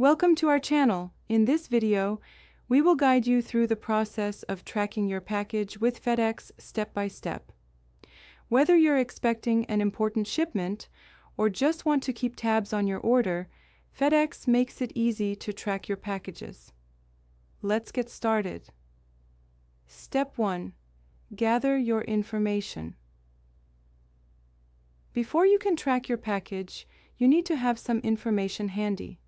Welcome to our channel. In this video, we will guide you through the process of tracking your package with FedEx step by step. Whether you're expecting an important shipment or just want to keep tabs on your order, FedEx makes it easy to track your packages. Let's get started. Step 1. Gather your information. Before you can track your package, you need to have some information handy.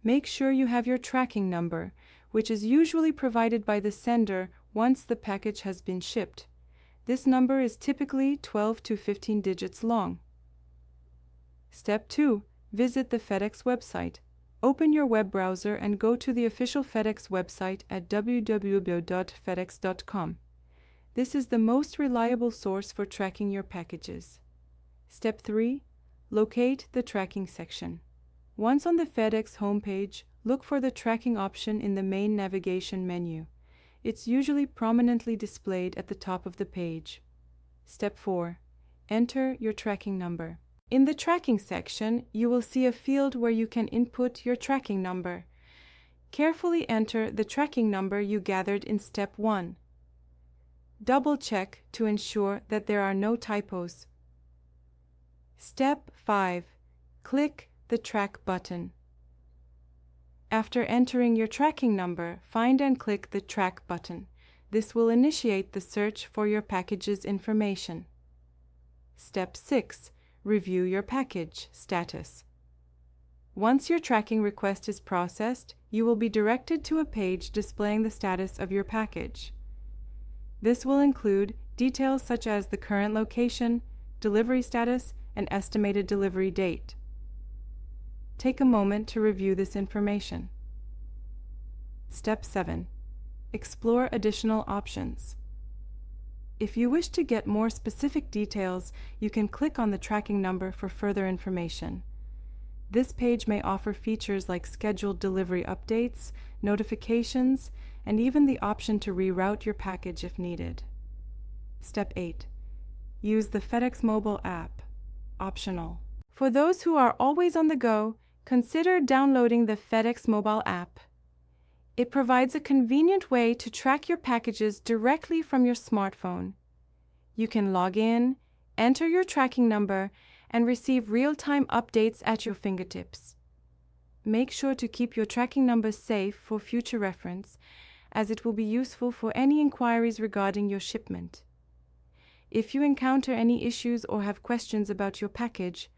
Make sure you have your tracking number, which is usually provided by the sender once the package has been shipped. This number is typically 12 to 15 digits long. Step 2. Visit the FedEx website. Open your web browser and go to the official FedEx website at www.fedex.com. This is the most reliable source for tracking your packages. Step 3. Locate the tracking section. Once on the FedEx homepage, look for the tracking option in the main navigation menu. It's usually prominently displayed at the top of the page. Step 4. Enter your tracking number. In the tracking section, you will see a field where you can input your tracking number. Carefully enter the tracking number you gathered in Step 1. Double-check to ensure that there are no typos. Step 5. Click the Track button. After entering your tracking number, find and click the Track button. This will initiate the search for your package's information. Step 6. Review your package status. Once your tracking request is processed, you will be directed to a page displaying the status of your package. This will include details such as the current location, delivery status, and estimated delivery date. Take a moment to review this information. Step 7. Explore additional options. If you wish to get more specific details, you can click on the tracking number for further information. This page may offer features like scheduled delivery updates, notifications, and even the option to reroute your package if needed. Step 8. Use the FedEx mobile app. Optional. For those who are always on the go, consider downloading the FedEx mobile app. It provides a convenient way to track your packages directly from your smartphone. You can log in, enter your tracking number, and receive real-time updates at your fingertips. Make sure to keep your tracking number safe for future reference, as it will be useful for any inquiries regarding your shipment. If you encounter any issues or have questions about your package,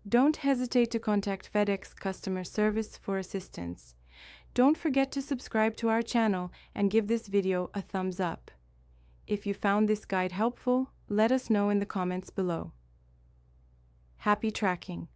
don't hesitate to contact FedEx customer service for assistance. Don't forget to subscribe to our channel and give this video a thumbs up. If you found this guide helpful, let us know in the comments below. Happy tracking!